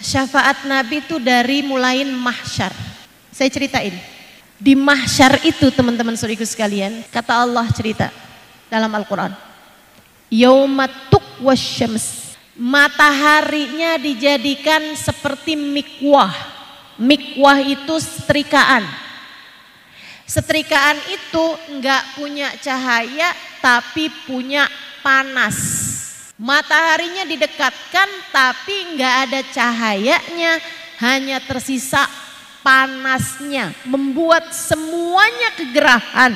Syafaat Nabi itu dari mulain mahsyar. Saya ceritain. Di mahsyar itu teman-teman saudaraku sekalian, kata Allah cerita dalam Al-Quran. Yauma tuqwa syams. Mataharinya dijadikan seperti mikwah. Mikwah itu setrikaan. Setrikaan itu enggak punya cahaya tapi punya panas. Mataharinya didekatkan tapi enggak ada cahayanya, hanya tersisa panasnya, membuat semuanya kegerahan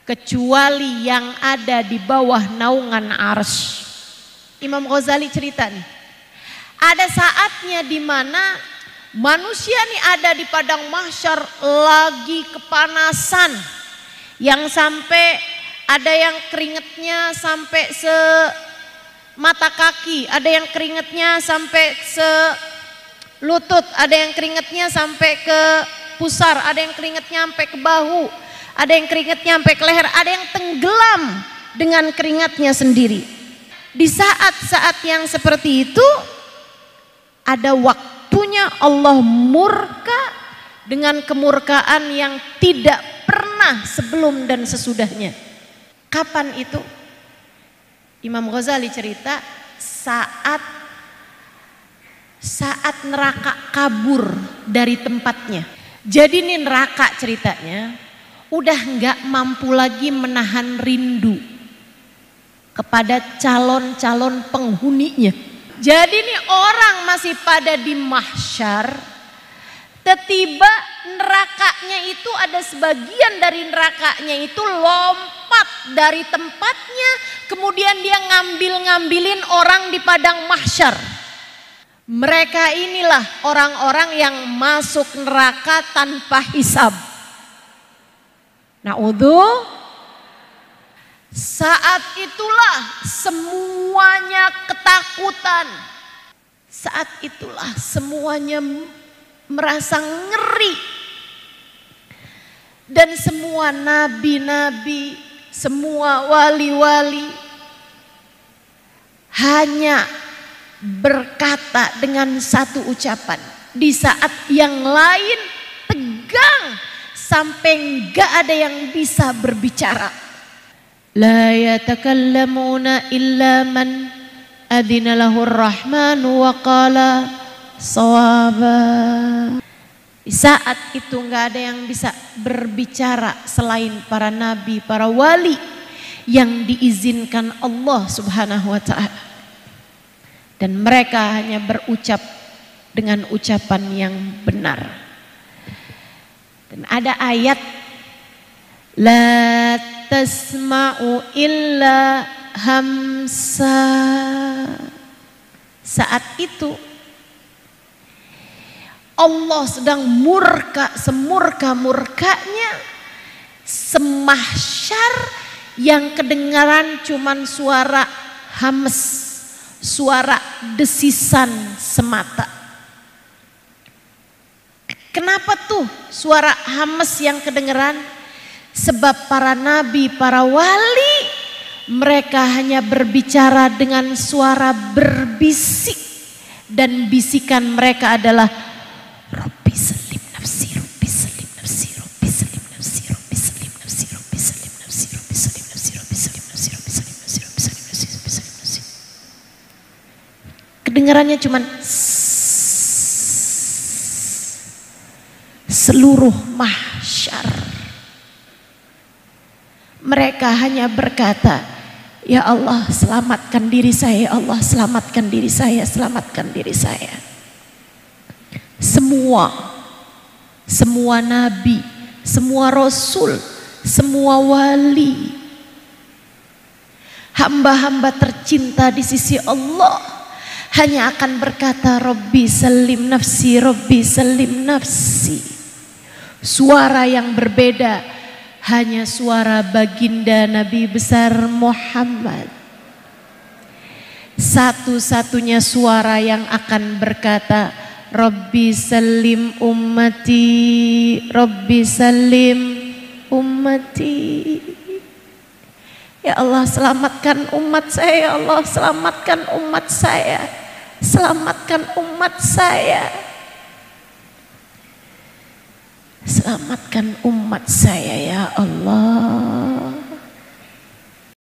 kecuali yang ada di bawah naungan arsy. Imam Ghazali cerita nih, ada saatnya di mana manusia nih ada di padang mahsyar lagi kepanasan yang sampai ada yang keringetnya sampai semata kaki, ada yang keringetnya sampai selutut, ada yang keringetnya sampai ke pusar, ada yang keringetnya sampai ke bahu, ada yang keringetnya sampai ke leher, ada yang tenggelam dengan keringatnya sendiri. Di saat-saat yang seperti itu ada waktunya Allah murka dengan kemurkaan yang tidak pernah sebelum dan sesudahnya. Kapan itu? Imam Ghazali cerita saat neraka kabur dari tempatnya. Jadi ini neraka ceritanya udah nggak mampu lagi menahan rindu kepada calon-calon penghuninya. Jadi nih orang masih pada di mahsyar, tiba-tiba nerakanya itu ada sebagian dari nerakanya itu lompat dari tempatnya, kemudian dia ngambilin orang di padang mahsyar. Mereka inilah orang-orang yang masuk neraka tanpa hisab. Na'udzu. Saat itulah semuanya ketakutan. Saat itulah semuanya merasa ngeri. Dan semua nabi-nabi, semua wali-wali hanya berkata dengan satu ucapan. Di saat yang lain tegang sampai enggak ada yang bisa berbicara. La yatakallamuna illa man adina lahur rahmanu wa qala shawaba. Di saat itu enggak ada yang bisa berbicara selain para nabi, para wali yang diizinkan Allah Subhanahu wa taala. Dan mereka hanya berucap dengan ucapan yang benar. Dan ada ayat la tasma'u illa hamsa. Saat itu Allah sedang murka, semurka-murkanya, semahsyar yang kedengaran cuman suara hams, suara desisan semata. Kenapa tuh suara hams yang kedengaran? Sebab para nabi, para wali, mereka hanya berbicara dengan suara berbisik. Dan bisikan mereka adalah Rabbi salim nafsi, Rabbi salim nafsi, Rabbi salim nafsi, Rabbi salim nafsi, Rabbi salim nafsi, Rabbi salim nafsi, Rabbi salim nafsi, Rabbi salim nafsi, Rabbi salim nafsi, Rabbi salim nafsi. Kedengarannya cuman seluruh mahsyar. Mereka hanya berkata, ya Allah selamatkan diri saya, ya Allah selamatkan diri saya, selamatkan diri saya. Semua nabi, semua rasul, semua wali, hamba-hamba tercinta di sisi Allah hanya akan berkata Rabbi salim nafsi, Rabbi salim nafsi. Suara yang berbeda hanya suara baginda Nabi besar Muhammad. Satu-satunya suara yang akan berkata Rabbi salim ummati, Rabbi salim ummati. Ya Allah selamatkan umat saya, ya Allah selamatkan umat saya. Selamatkan umat saya. Selamatkan umat saya ya Allah.